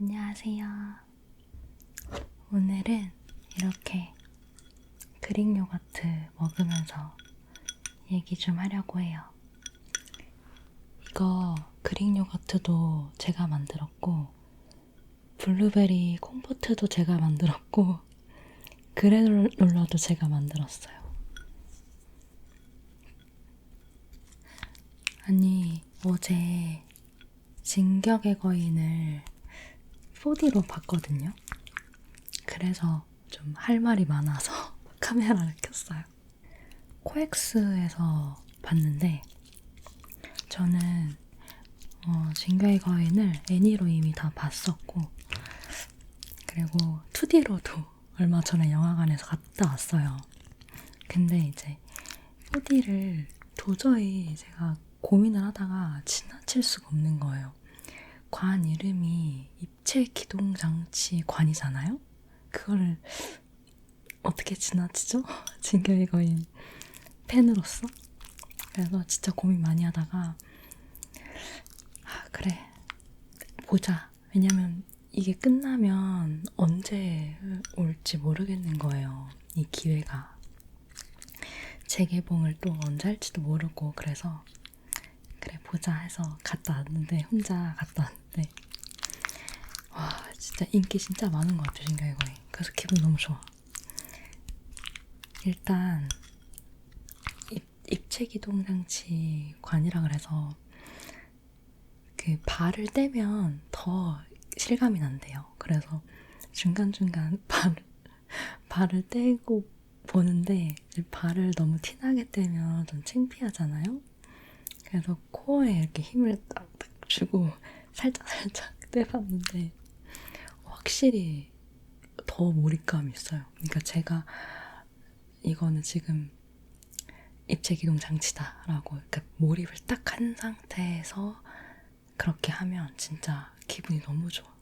안녕하세요. 오늘은 이렇게 그릭 요거트 먹으면서 얘기 좀 하려고 해요. 이거 그릭 요거트도 제가 만들었고 블루베리 콤포트도 제가 만들었고 그래놀라도 제가 만들었어요. 아니 어제 진격의 거인을 4D로 봤거든요. 그래서 좀 할 말이 많아서 카메라를 켰어요. 코엑스에서 봤는데 저는 진격의 거인을 애니로 이미 다 봤었고 그리고 2D로도 얼마 전에 영화관에서 갔다 왔어요. 근데 이제 4D를 도저히 제가 고민을 하다가 지나칠 수가 없는 거예요. 관 이름이 입체 기동 장치 관이잖아요? 그거를 어떻게 지나치죠? 진격의 거인 팬으로서? 그래서 진짜 고민 많이 하다가 그래 보자. 왜냐면 이게 끝나면 언제 올지 모르겠는 거예요. 이 기회가. 재개봉을 또 언제 할지도 모르고 그래서 그래 보자 해서 갔다 왔는데 혼자 갔다 왔는데 와 진짜 인기 진짜 많은 것 같아요. 진격의 거인. 그래서 기분 너무 좋아. 일단 입체 기동 장치 관이라 그래서 그 발을 떼면 더 실감이 난대요. 그래서 중간중간 발을 떼고 보는데 발을 너무 티나게 떼면 좀 창피하잖아요. 그래서 코어에 이렇게 힘을 딱딱 주고 살짝살짝 떼봤는데 확실히 더 몰입감이 있어요. 그러니까 제가 이거는 지금 입체 기동 장치다라고 그러니까 몰입을 딱 한 상태에서 그렇게 하면 진짜 기분이 너무 좋아.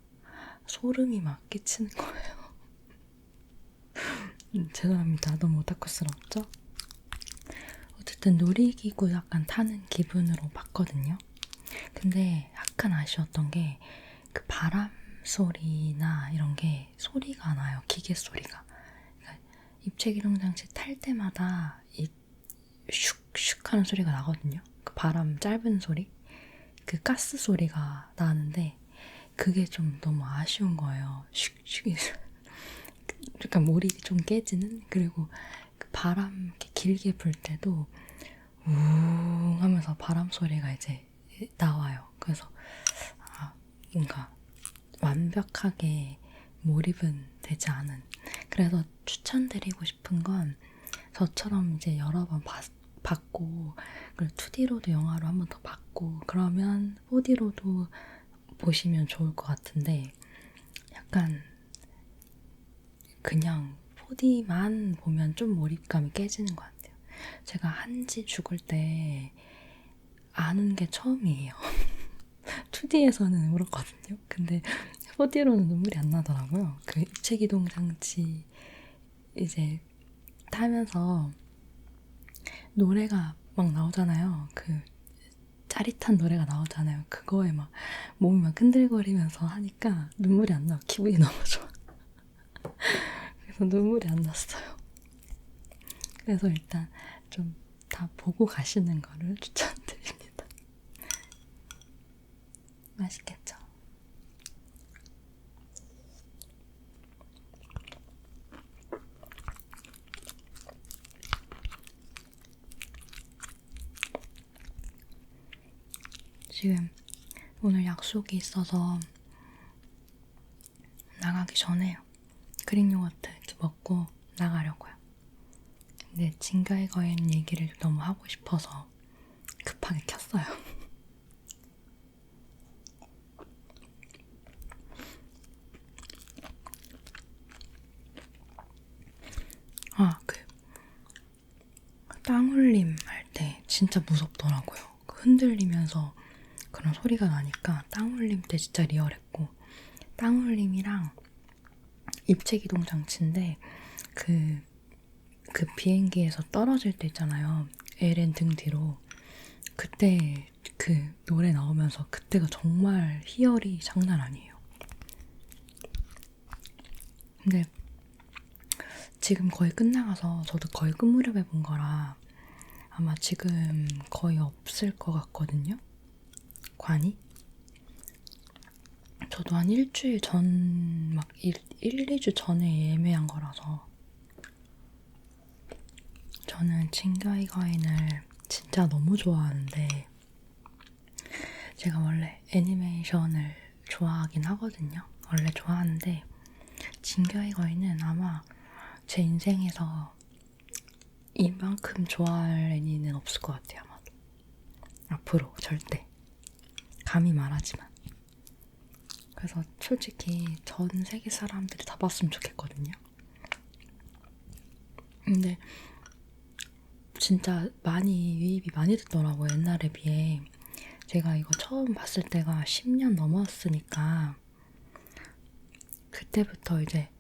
소름이 막 끼치는 거예요. 죄송합니다. 너무 오타쿠스럽죠? 어쨌든 놀이기구 약간 타는 기분으로 봤거든요. 근데 약간 아쉬웠던 게 그 바람 소리나 이런 게 소리가 나요. 기계 소리가. 그러니까 입체 기동 장치 탈 때마다 이 슉슉 하는 소리가 나거든요. 그 바람 짧은 소리? 그 가스 소리가 나는데 그게 좀 너무 아쉬운 거예요. 슉슉. 약간 몰입이 좀 깨지는? 그리고 그 바람 이렇게 길게 불 때도 우웅 하면서 바람 소리가 이제 나와요. 그래서 뭔가 완벽하게 몰입은 되지 않은. 그래서 추천드리고 싶은 건 저처럼 이제 여러 번 봤고 그리고 2D로도 영화로 한 번 더 봤고 그러면 4D로도 보시면 좋을 것 같은데 약간 그냥 4D만 보면 좀 몰입감이 깨지는 것 같아요. 제가 한지 죽을 때 아는 게 처음이에요. 2D에서는 울었거든요. 근데 4D로는 눈물이 안 나더라고요. 그 입체 기동 장치 이제 타면서 노래가 막 나오잖아요. 그 짜릿한 노래가 나오잖아요. 그거에 막 몸이 막 흔들거리면서 하니까 눈물이 안 나고 기분이 너무 좋아. 그래서 눈물이 안 났어요. 그래서 일단 좀 다 보고 가시는 거를 추천드립니다. 맛있겠죠? 지금 오늘 약속이 있어서 나가기 전에 그릭 요거트 이렇게 먹고 나가려고요. 근데 진격의 거인 얘기를 너무 하고 싶어서 급하게 켰어요. 땅울림 할 때 진짜 무섭더라고요. 흔들리면서 그런 소리가 나니까 땅울림 때 진짜 리얼했고 땅울림이랑 입체 기동 장치인데 그 비행기에서 떨어질 때 있잖아요. 에렌 등 뒤로 그때 그 노래 나오면서 그때가 정말 희열이 장난 아니에요. 근데 지금 거의 끝나가서 저도 거의 끝무렵에 본 거라 아마 지금 거의 없을 것 같거든요. 관이. 저도 한 일주일 전, 막 2주 전에 예매한 거라서. 저는 진격의 거인을 진짜 너무 좋아하는데, 제가 원래 애니메이션을 좋아하긴 하거든요. 원래 좋아하는데, 진격의 거인은 아마 제 인생에서 이만큼 좋아할 애니는 없을 것 같아요, 아마도. 앞으로 절대. 감히 말하지만. 그래서 솔직히 전 세계 사람들이 다 봤으면 좋겠거든요. 근데 진짜 많이 유입이 많이 됐더라고요, 옛날에 비해. 제가 이거 처음 봤을 때가 10년 넘었으니까 그때부터 이제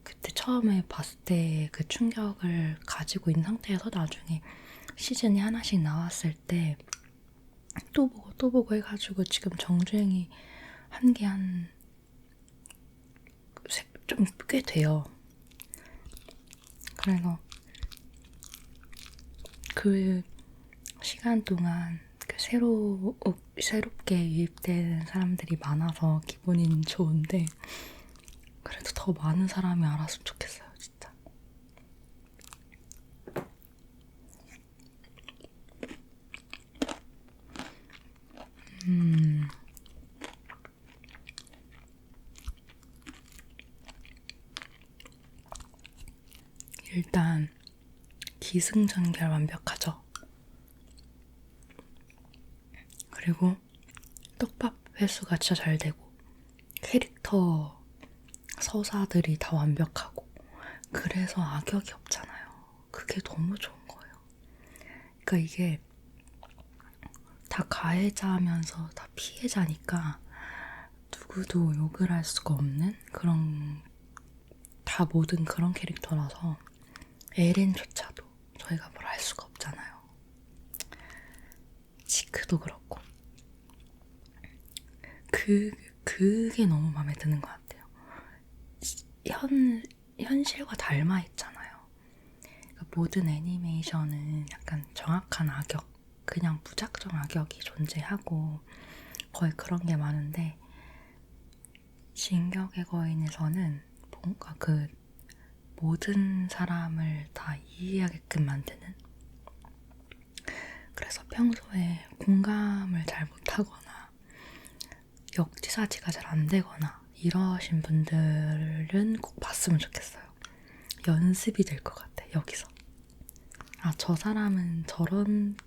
그때 처음에 봤을 때 그 충격을 가지고 있는 상태에서 나중에 시즌이 하나씩 나왔을 때 또 보고 해가지고 지금 정주행이 한 게 좀 꽤 돼요. 그래서 그 시간 동안 그 새롭게 유입된 사람들이 많아서 기분이 좋은데 그래도 더 많은 사람이 알았으면 좋겠어요, 진짜. 일단 기승전결 완벽하죠. 그리고 떡밥 회수가 진짜 잘 되고 캐릭터 서사들이 다 완벽하고 그래서 악역이 없잖아요. 그게 너무 좋은 거예요. 그러니까 이게 다 가해자면서 다 피해자니까 누구도 욕을 할 수가 없는 그런 다 모든 그런 캐릭터라서 에렌조차도 저희가 뭘 할 수가 없잖아요. 지크도 그렇고 그게 너무 마음에 드는 것 같아요. 현실과 닮아 있잖아요. 그러니까 모든 애니메이션은 약간 정확한 악역, 그냥 무작정 악역이 존재하고 거의 그런 게 많은데 진격의 거인에서는 뭔가 그 모든 사람을 다 이해하게끔 만드는 그래서 평소에 공감을 잘 못하거나 역지사지가 잘 안 되거나 이러신 분들은 꼭 봤으면 좋겠어요. 연습이 될 것 같아, 여기서. 아, 저 사람은 저런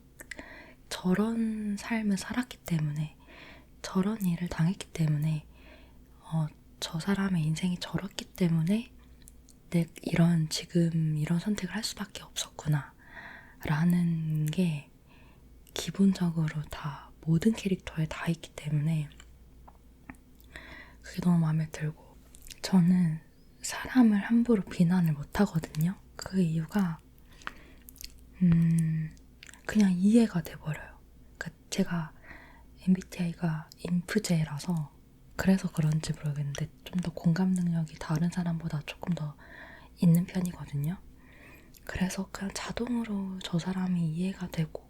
삶을 살았기 때문에, 저런 일을 당했기 때문에, 저 사람의 인생이 저렇기 때문에, 지금 이런 선택을 할 수밖에 없었구나. 라는 게 기본적으로 다, 모든 캐릭터에 다 있기 때문에, 그게 너무 마음에 들고, 저는 사람을 함부로 비난을 못 하거든요. 그 이유가, 그냥 이해가 돼버려요. 그러니까 제가 MBTI가 인프제라서 그래서 그런지 모르겠는데 좀 더 공감 능력이 다른 사람보다 조금 더 있는 편이거든요. 그래서 그냥 자동으로 저 사람이 이해가 되고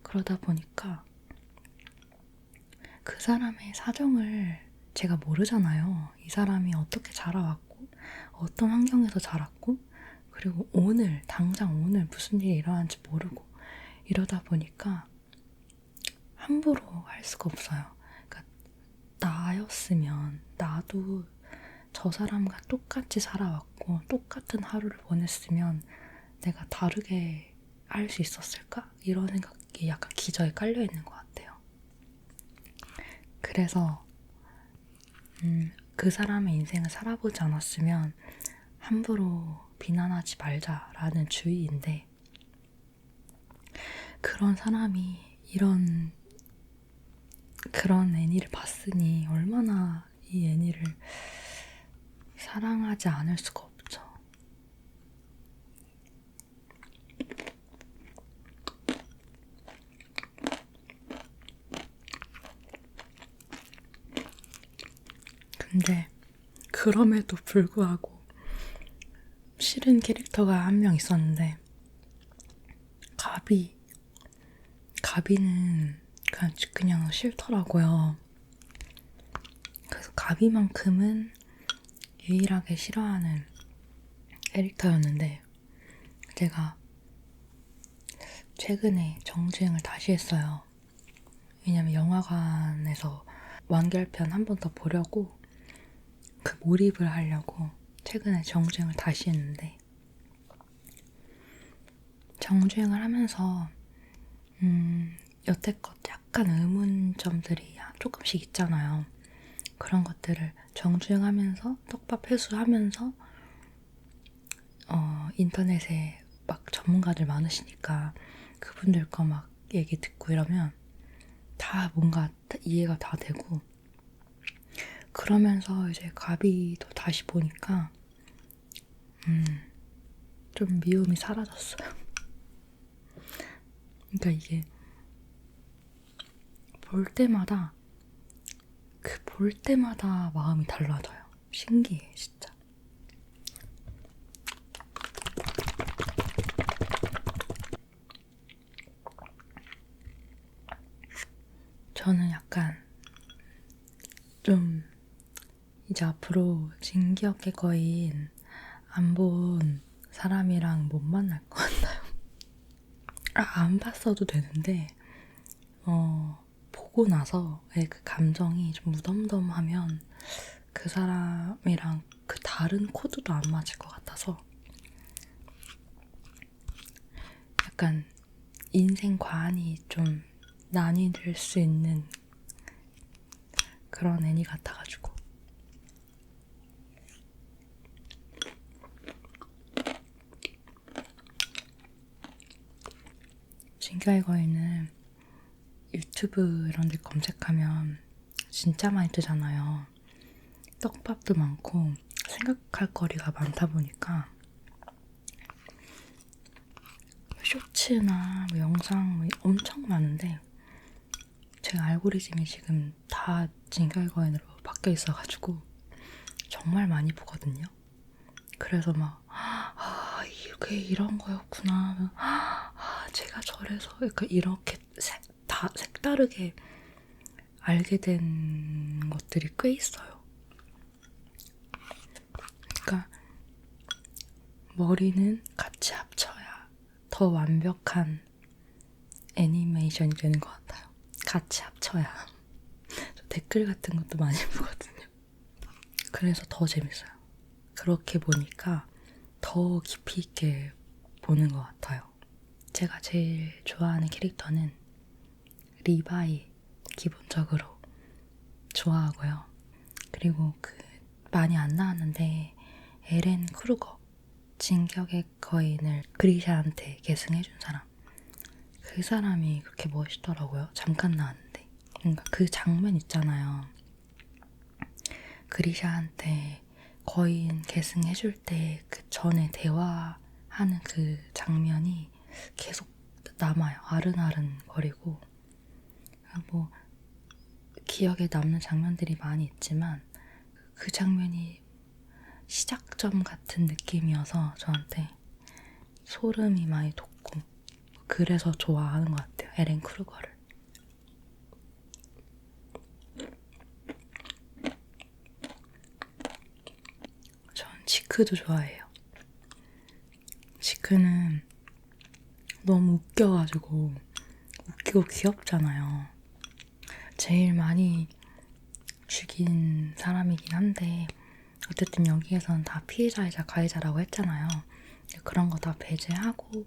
그러다 보니까 그 사람의 사정을 제가 모르잖아요. 이 사람이 어떻게 자라왔고 어떤 환경에서 자랐고 그리고 당장 오늘 무슨 일이 일어난지 모르고 이러다 보니까 함부로 할 수가 없어요. 그러니까 나였으면 나도 저 사람과 똑같이 살아왔고 똑같은 하루를 보냈으면 내가 다르게 할 수 있었을까? 이런 생각이 약간 기저에 깔려 있는 것 같아요. 그래서 그 사람의 인생을 살아보지 않았으면 함부로 비난하지 말자라는 주의인데 그런 사람이 그런 애니를 봤으니 얼마나 이 애니를 사랑하지 않을 수가 없죠. 근데 그럼에도 불구하고 싫은 캐릭터가 한 명 있었는데 가비는 그냥 싫더라고요. 그래서 가비만큼은 유일하게 싫어하는 캐릭터였는데 제가 최근에 정주행을 다시 했어요. 왜냐면 영화관에서 완결편 한 번 더 보려고 그 몰입을 하려고 최근에 정주행을 다시 했는데 정주행을 하면서 여태껏 약간 의문점들이 조금씩 있잖아요. 그런 것들을 정주행하면서 떡밥 회수하면서 인터넷에 막 전문가들 많으시니까 그분들 거 막 얘기 듣고 이러면 다 뭔가 이해가 다 되고 그러면서 이제 가비도 다시 보니까 좀 미움이 사라졌어요. 그러니까 이게 볼 때마다 마음이 달라져요. 신기해 진짜. 저는 약간 좀 이제 앞으로 진기업계 거인 안 본 사람이랑 못 만날 것 같아요. 안 봤어도 되는데 보고 나서의 그 감정이 좀 무덤덤하면 그 사람이랑 그 다른 코드도 안 맞을 것 같아서 약간 인생 관이 좀 나뉘될 수 있는 그런 애니 같아가지고 진격의 거인은 유튜브 이런 데 검색하면 진짜 많이 뜨잖아요. 떡밥도 많고 생각할 거리가 많다 보니까 쇼츠나 뭐 영상 뭐 엄청 많은데 제 알고리즘이 지금 다 진격의 거인으로 바뀌어 있어가지고 정말 많이 보거든요. 그래서 막 이게 이런 거였구나. 제가 저래서 그러니까 이렇게 다 색다르게 알게 된 것들이 꽤 있어요. 그러니까 머리는 같이 합쳐야 더 완벽한 애니메이션이 되는 것 같아요. 같이 합쳐야. 저 댓글 같은 것도 많이 보거든요. 그래서 더 재밌어요. 그렇게 보니까 더 깊이 있게 보는 것 같아요. 제가 제일 좋아하는 캐릭터는 리바이 기본적으로 좋아하고요. 그리고 많이 안 나왔는데 에렌 크루거 진격의 거인을 그리샤한테 계승해준 사람 그 사람이 그렇게 멋있더라고요. 잠깐 나왔는데 그러니까 그 장면 있잖아요. 그리샤한테 거인 계승해줄 때 그 전에 대화하는 그 장면이 계속 남아요. 아른아른 거리고 뭐 기억에 남는 장면들이 많이 있지만 그 장면이 시작점 같은 느낌이어서 저한테 소름이 많이 돋고 그래서 좋아하는 것 같아요. 에렌 크루거를. 전 지크도 좋아해요. 지크는 너무 웃겨가지고 웃기고 귀엽잖아요. 제일 많이 죽인 사람이긴 한데 어쨌든 여기에서는 다 피해자이자 가해자라고 했잖아요. 그런 거 다 배제하고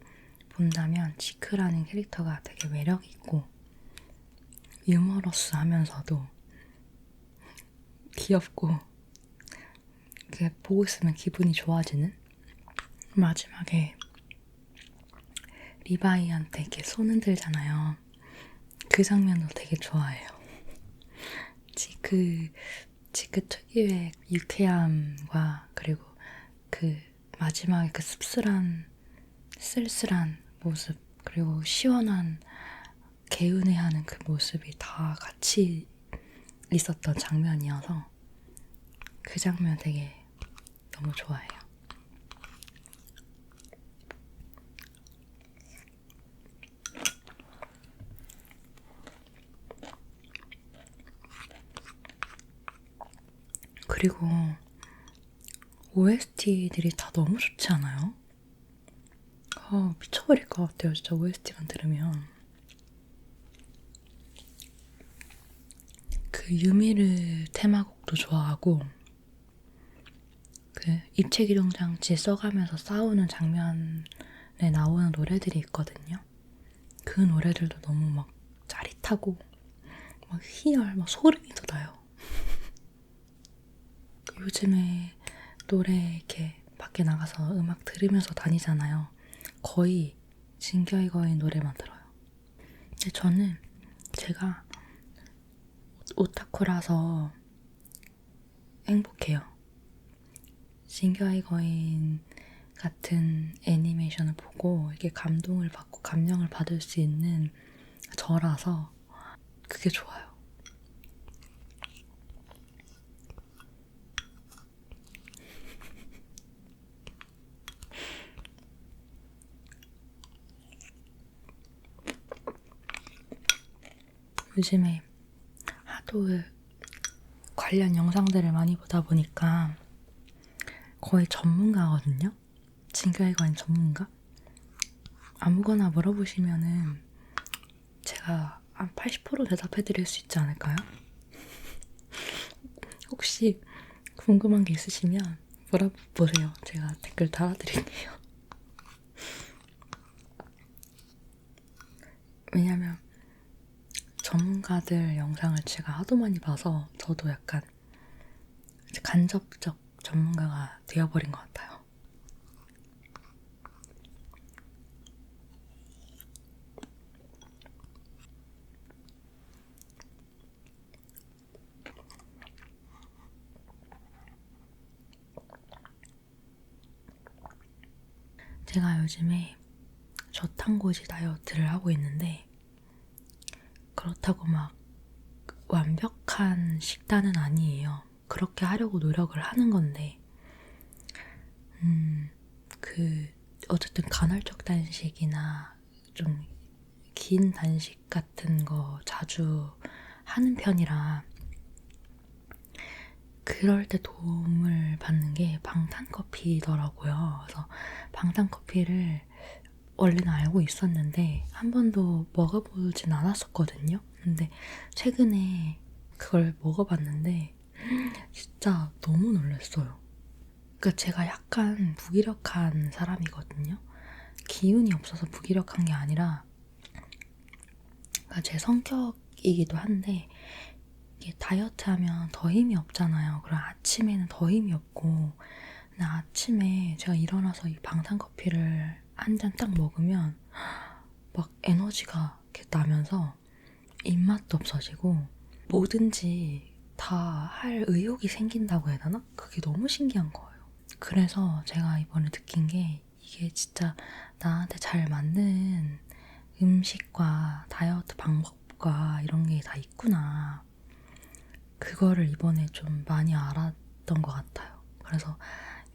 본다면 지크라는 캐릭터가 되게 매력있고 유머러스하면서도 귀엽고 보고 있으면 기분이 좋아지는 마지막에 리바이한테 이렇게 손 흔들잖아요. 그 장면도 되게 좋아해요. 지크 특유의 유쾌함과 그리고 그 마지막에 그 씁쓸한 쓸쓸한 모습 그리고 시원한 개운해하는 그 모습이 다 같이 있었던 장면이어서 그 그 장면 되게 너무 좋아해요. 그리고 OST들이 다 너무 좋지 않아요? 미쳐버릴 것 같아요, 진짜 OST만 들으면. 그 유미르 테마곡도 좋아하고, 그 입체기동장치 써가면서 싸우는 장면에 나오는 노래들이 있거든요. 그 노래들도 너무 막 짜릿하고, 막 희열, 막 소름이 돋아요. 요즘에 노래 이렇게 밖에 나가서 음악 들으면서 다니잖아요. 거의 진격의 노래만 들어요. 근데 저는 제가 오타쿠라서 행복해요. 진격의 거인 같은 애니메이션을 보고 이게 감동을 받고 감명을 받을 수 있는 저라서 그게 좋아요. 요즘에 하도 관련 영상들을 많이 보다 보니까 거의 전문가거든요. 진격의 거인 전문가? 아무거나 물어보시면은 제가 한 80% 대답해드릴 수 있지 않을까요? 혹시 궁금한 게 있으시면 물어보세요. 제가 댓글 달아드릴게요. 왜냐면 전문가들 영상을 제가 하도 많이 봐서 저도 약간 간접적 전문가가 되어버린 것 같아요. 제가 요즘에 저탄고지 다이어트를 하고 있는데 그렇다고 막 완벽한 식단은 아니에요. 그렇게 하려고 노력을 하는 건데 어쨌든 간헐적 단식이나 좀 긴 단식 같은 거 자주 하는 편이라 그럴 때 도움을 받는 게 방탄커피더라고요. 그래서 방탄커피를 원래는 알고 있었는데 한 번도 먹어보진 않았었거든요. 근데 최근에 그걸 먹어봤는데 진짜 너무 놀랐어요. 그러니까 제가 약간 무기력한 사람이거든요. 기운이 없어서 무기력한 게 아니라 그러니까 제 성격이기도 한데 이게 다이어트 하면 더 힘이 없잖아요. 그럼 아침에는 더 힘이 없고 근데 아침에 제가 일어나서 이 방탄커피를 한 잔 딱 먹으면 막 에너지가 이렇게 나면서 입맛도 없어지고 뭐든지 다 할 의욕이 생긴다고 해야 되나? 그게 너무 신기한 거예요. 그래서 제가 이번에 느낀 게 이게 진짜 나한테 잘 맞는 음식과 다이어트 방법과 이런 게 다 있구나. 그거를 이번에 좀 많이 알았던 것 같아요. 그래서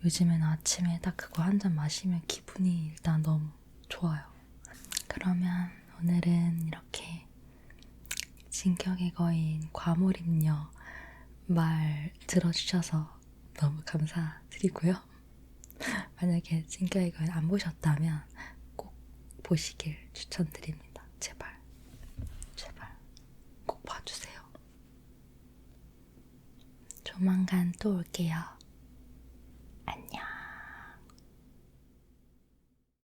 요즘에는 아침에 딱 그거 한 잔 마시면 기분이 일단 너무 좋아요. 그러면 오늘은 이렇게 진격의 거인 과몰입녀 말 들어주셔서 너무 감사드리고요. 만약에 진격의 거인 안 보셨다면 꼭 보시길 추천드립니다. 제발, 제발 꼭 봐주세요. 조만간 또 올게요.